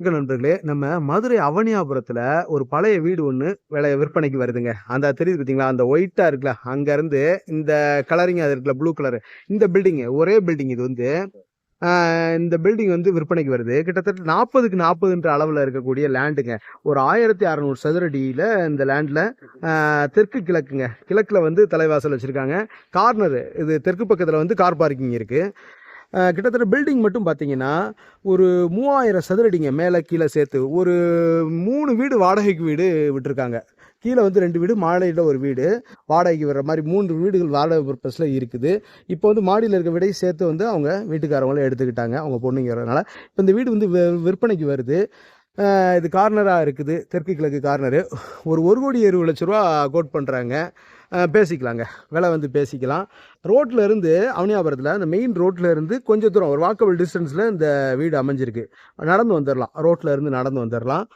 நண்பர்களே, நம்ம மதுரை அவனியாபுரத்துல ஒரு பழைய வீடு ஒண்ணு விற்பனைக்கு வருதுங்க. அந்த தெரியுது பார்த்தீங்களா? அந்த ஒயிட்டா இருக்குல்ல, அங்க இருந்து இந்த கலரிங் அது இருக்குல்ல, ப்ளூ கலர். இந்த பில்டிங் ஒரே பில்டிங் இது வந்து இந்த பில்டிங் வந்து விற்பனைக்கு வருது. கிட்டத்தட்ட 40க்கு 40ன்ற அளவுல இருக்கக்கூடிய லேண்டுங்க. ஒரு 1600 சதுரடியில இந்த லேண்ட்ல தெற்கு கிழக்குங்க. கிழக்குல வந்து தலைவாசல் வச்சிருக்காங்க. கார்னர் இது தெற்கு பக்கத்துல வந்து கார் பார்க்கிங் இருக்கு. கிட்டத்தட்ட பில்டிங் மட்டும் பார்த்தீங்கன்னா ஒரு 3000 சதுரடிங்க, மேலே கீழே சேர்த்து. ஒரு 3 வீடு வாடகைக்கு வீடு விட்டுருக்காங்க. கீழே வந்து 2 வீடு, மாடியில் ஒரு வீடு வாடகைக்கு வர்ற மாதிரி 3 வீடுகள் வாடகை பர்பஸில் இருக்குது. இப்போ வந்து மாடியில் இருக்க வீடையும் சேர்த்து வந்து அவங்க வீட்டுக்காரவங்களும் எடுத்துக்கிட்டாங்க, அவங்க பொண்ணுங்க வரதுனால. இப்போ இந்த வீடு வந்து விற்பனைக்கு வருது. இது கார்னராக இருக்குது, தெற்கு கிழக்கு கார்னரு. ஒரு 1,20,00,000 கோட் பண்ணுறாங்க. பேசிக்கலாங்க, விலை வந்து பேசிக்கலாம். ரோட்டில் இருந்து அவனியாபுரத்தில் அந்த மெயின் ரோட்டில் இருந்து கொஞ்சம் தூரம், ஒரு வாக்கபிள் டிஸ்டன்ஸில் இந்த வீடு அமைஞ்சிருக்கு. நடந்து வந்துடலாம், ரோட்டில் இருந்து நடந்து வந்துடலாம்.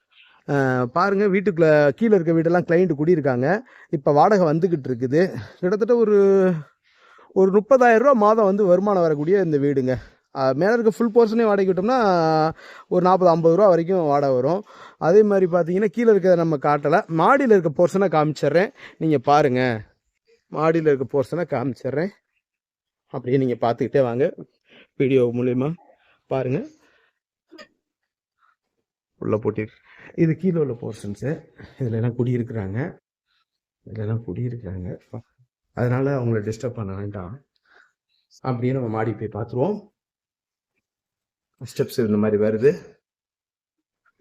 பாருங்கள், வீட்டுக்குள்ளே கீழே இருக்க வீடெல்லாம் கிளைண்ட் குடியிருக்காங்க. இப்போ வாடகை வந்துக்கிட்டு இருக்குது. கிட்டத்தட்ட ஒரு 30,000 ரூபா மாதம் வந்து வருமானம் வரக்கூடிய இந்த வீடுங்க. மேலே இருக்க ஃபுல் போர்ஷனே வாடகை விட்டோம்னா ஒரு 40-50 ரூபா வரைக்கும் வாடகை வரும். அதே மாதிரி பார்த்தீங்கன்னா கீழே இருக்கிறத நம்ம காட்டலை, மாடியில் இருக்க போர்ஷனை காமிச்சிட்றேன், நீங்கள் பாருங்கள். மாடியில் இருக்க போர்ஷனை காமிச்சிட்றேன், அப்படியே நீங்கள் பார்த்துக்கிட்டே வாங்க, வீடியோ மூலயமா பாருங்கள். உள்ள போட்டி இது கீழே உள்ள போர்ஷன்ஸு. இதில் எல்லாம் குடியிருக்கிறாங்க, அதனால அவங்கள டிஸ்டர்ப் பண்ண வேண்டாம். அப்படியே நம்ம மாடி போய் பார்த்துருவோம். ஸ்டெப்ஸ் இந்த மாதிரி வருது.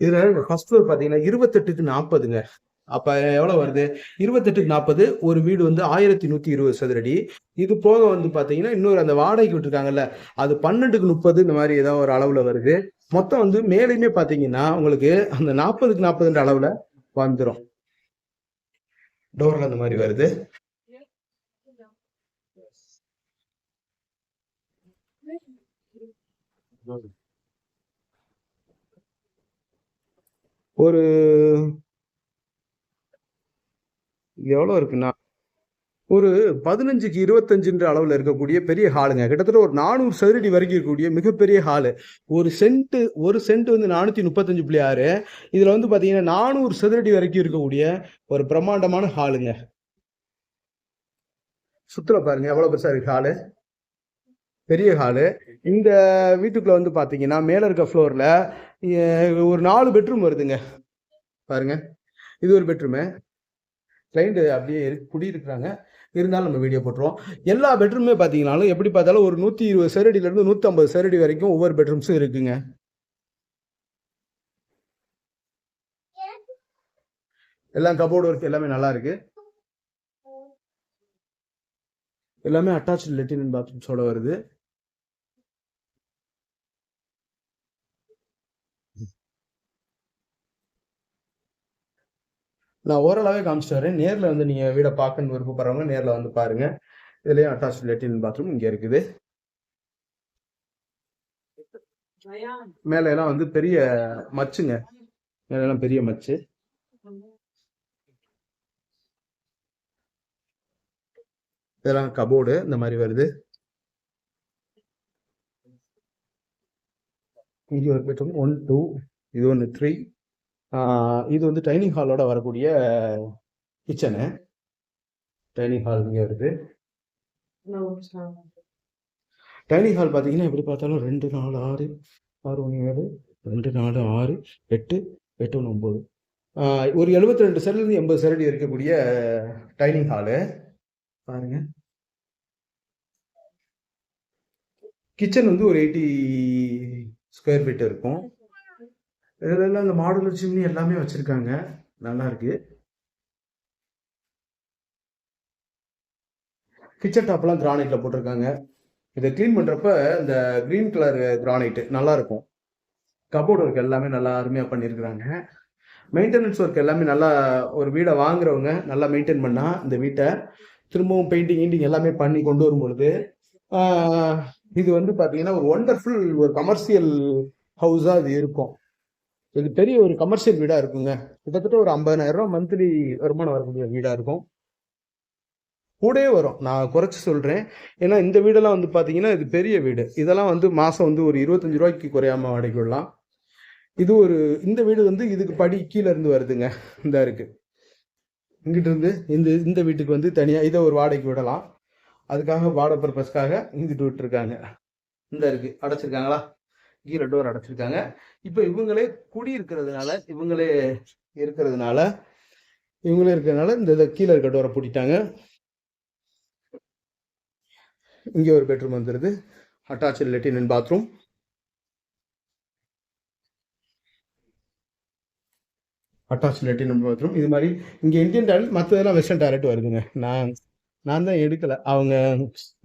இதில் ஃபர்ஸ்ட் ஃப்ளோர் பார்த்தீங்கன்னா 28க்கு 40ங்க. அப்போ எவ்வளோ வருது? 28க்கு 40, ஒரு வீடு வந்து 1120 சதுரடி. இது போக வந்து பார்த்தீங்கன்னா இன்னொரு அந்த வாடகைக்கு விட்டுருக்காங்கல்ல, அது 12க்கு 30 இந்த மாதிரி ஏதோ ஒரு அளவில் வருது. மொத்தம் வந்து மேலேயுமே பார்த்தீங்கன்னா உங்களுக்கு அந்த 40க்கு 40ன்ற அளவில் வந்துடும். டோரில் அந்த மாதிரி வருது. ஒரு எவ்வளோ இருக்குன்னா ஒரு 15க்கு 25ன்ற அளவில் இருக்கக்கூடிய பெரிய ஹாலுங்க. கிட்டத்தட்ட ஒரு 400 சதுரடி வரைக்கும் இருக்கக்கூடிய மிகப்பெரிய ஹாலு. ஒரு சென்ட் வந்து 435.6. இதில் வந்து பார்த்தீங்கன்னா 400 சதுரடி வரைக்கும் இருக்கக்கூடிய ஒரு பிரம்மாண்டமான ஹாலுங்க. சுற்றுல பாருங்க எவ்வளோ பெருசாக இருக்கு ஹாலு, பெரிய ஹாலு. இந்த வீட்டுக்குள்ள வந்து பார்த்தீங்கன்னா மேலே இருக்க ஃப்ளோரில் ஒரு 4 பெட்ரூம் வருதுங்க. பாருங்க, இது ஒரு பெட்ரூமு. கிளைண்ட் அப்படியே குடியிருக்கிறாங்க, இருந்தாலும் நம்ம வீடியோ போட்டுருவோம். எல்லா பெட்ரூமே பார்த்தீங்கன்னாலும் எப்படி பார்த்தாலும் ஒரு 120 சதுரடியிலேருந்து 150 சதுரடி வரைக்கும் ஒவ்வொரு பெட்ரூம்ஸும் இருக்குங்க. எல்லாம் கபோர்டு ஒர்க் எல்லாமே நல்லா இருக்கு. எல்லாமே அட்டாச்சு லெட்டின் அண்ட் பாத்ரூம்ஸோட வருது. நான் ஓரளவே காமிச்சிட்டு வரேன். நேரில் வந்து நீங்கள் வீடை பார்க்கணுன்னு விருப்பப்படுறவங்க நேரில் வந்து பாருங்க. இதுலேயும் அட்டாச் லெட்டின் பாத்ரூம் இங்கே இருக்குது. மேல எல்லாம் வந்து பெரிய மச்சுங்க, மேல எல்லாம் பெரிய மச்சு. இதெல்லாம் கபோர்டு இந்த மாதிரி வருது. இங்கே ஒரு பெட்ரூம் 1 2, இது ஒன்று 3. இது வந்து டைனிங் ஹாலோட வரக்கூடிய கிச்சனு. டைனிங் ஹால் இங்கே வருது. டைனிங் ஹால் பார்த்தீங்கன்னா எப்படி பார்த்தாலும் 2 4 6 6 1 7 2 4 6 8 8 1 9, ஒரு 72 சதுரடி 80 சதுரடி இருக்கக்கூடிய டைனிங் ஹாலு பாருங்க. கிச்சன் வந்து ஒரு 80 ஸ்கொயர் ஃபீட் இருக்கும். இதெல்லாம் இந்த மாடுலர் சிம்னி எல்லாமே வச்சிருக்காங்க, நல்லா இருக்கு. கிச்சன் டாப்லாம் கிரானைட்ல போட்டிருக்காங்க. இதை கிளீன் பண்றப்ப இந்த கிரீன் கலர் கிரானைட் நல்லா இருக்கும். கபோர்ட் ஒர்க் எல்லாமே நல்லா அருமையா பண்ணியிருக்கிறாங்க. மெயின்டெனன்ஸ் ஒர்க் எல்லாமே நல்லா, ஒரு வீடை வாங்குறவங்க நல்லா மெயின்டைன் பண்ணா இந்த வீட்டை திரும்பவும் பெயிண்டிங் எல்லாமே பண்ணி கொண்டு வரும் பொழுது இது வந்து பார்த்தீங்கன்னா ஒரு ஒண்டர்ஃபுல் ஒரு கமர்ஷியல் ஹவுஸாக இது இருக்கும். இது பெரிய ஒரு கமர்ஷியல் வீடாக இருக்குங்க. கிட்டத்தட்ட ஒரு 50,000 ரூபா மந்த்லி வருமானம் வரக்கூடிய வீடாக இருக்கும். கூடவே வரும், நான் குறைச்சி சொல்கிறேன். ஏன்னா இந்த வீடெல்லாம் வந்து பார்த்தீங்கன்னா இது பெரிய வீடு. இதெல்லாம் வந்து மாதம் வந்து ஒரு 25 ரூபாய்க்கு குறையாமல் வாடகை விடலாம். இது ஒரு இந்த வீடு வந்து இதுக்கு படி கீழே இருந்து வருதுங்க. இந்த இருக்கு இங்கிட்ட இருந்து இந்த வீட்டுக்கு வந்து தனியாக இதை ஒரு வாடகைக்கு விடலாம். அதுக்காக வாடகை பர்பஸ்க்காக இங்கிட்டு விட்டுருக்காங்க. இந்த இருக்கு அடைச்சிருக்காங்களா, கீழே டோர் அடைச்சிருக்காங்க. இப்போ இவங்களே குடி இருக்கிறதுனால இந்த இதை கீழே இருக்க டோரை பூட்டிட்டாங்க. இங்கே ஒரு பெட்ரூம் வந்துடுது, attach latrine and bathroom. Attach latrine and bathroom. இது மாதிரி இங்கே இந்தியன் டாய்லெட், மற்றதெல்லாம் வெஸ்டர்ன் டாய்லெட் வருதுங்க. நான் தான் எடுக்கலை. அவங்க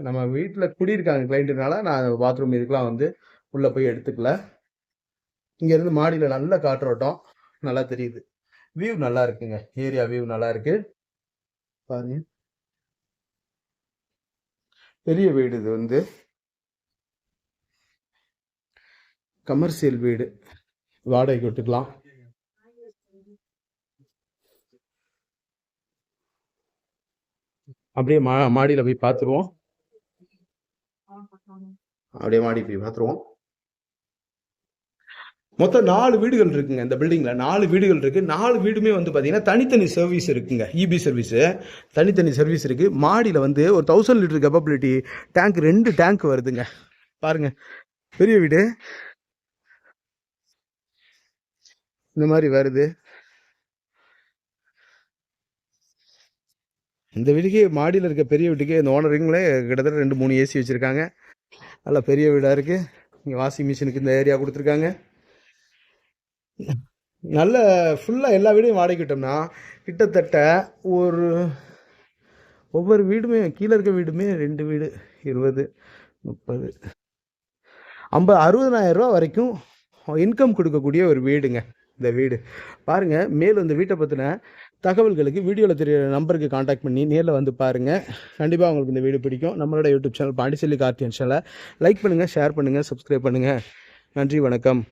நம்ம வீட்டில் குடியிருக்காங்க கிளைண்ட்டுனால நான் பாத்ரூம் இதுக்கெலாம் வந்து உள்ளே போய் எடுத்துக்கல. இங்கேருந்து மாடியில் நல்ல காற்றோட்டம் நல்லா தெரியுது. வியூ நல்லா இருக்குங்க, ஏரியா வியூ நல்லா இருக்கு பாருங்க. பெரிய வீடு, இது வந்து கமர்ஷியல் வீடு, வாடகைக்கு விட்டுக்கலாம். அப்படியே மாடியில் போய் பார்த்துருவோம். அப்படியே மாடி போய் பார்த்துருவோம். மொத்தம் 4 வீடுகள் இருக்குங்க இந்த பில்டிங்ல. 4 வீடுகள் இருக்கு. 4 வீடுமே வந்து பாத்தீங்கன்னா தனித்தனி சர்வீஸ் இருக்குங்க. இபி சர்வீஸ் தனித்தனி சர்வீஸ் இருக்கு. மாடியில வந்து ஒரு 1000 லிட்டர் கெப்பாபிலிட்டி டேங்க், 2 டேங்க் வருதுங்க. பாருங்க, பெரிய வீடு இந்த மாதிரி வருது. இந்த வீட்டுக்கு மாடியில் இருக்க பெரிய வீட்டுக்கு இந்த ஓனருங்களே கிட்டத்தட்ட 2-3 ஏசி வச்சுருக்காங்க. நல்லா பெரிய வீடாக இருக்குது. இங்கே வாஷிங் மிஷினுக்கு இந்த ஏரியா கொடுத்துருக்காங்க. நல்ல ஃபுல்லாக எல்லா வீடையும் வாடகைக்கிட்டோம்னா கிட்டத்தட்ட ஒவ்வொரு வீடுமே, கீழே இருக்க வீடுமே 2 வீடு 20, 30, 50, 60,000 ரூபா வரைக்கும் இன்கம் கொடுக்கக்கூடிய ஒரு வீடுங்க இந்த வீடு. பாருங்கள், மேலும் இந்த வீட்டை பற்றின தகவல்களுக்கு வீடியோவில் தெரிய நம்பருக்கு காண்டாக்ட் பண்ணி நேரில் வந்து பாருங்கள். கண்டிப்பாக உங்களுக்கு இந்த வீடு பிடிக்கும். நம்மளோட யூடியூப் சேனல் பாண்டிச்செல்வி கார்த்தியன் சேனலை லைக் பண்ணுங்கள், ஷேர் பண்ணுங்கள், சப்ஸ்கிரைப் பண்ணுங்கள். நன்றி, வணக்கம்.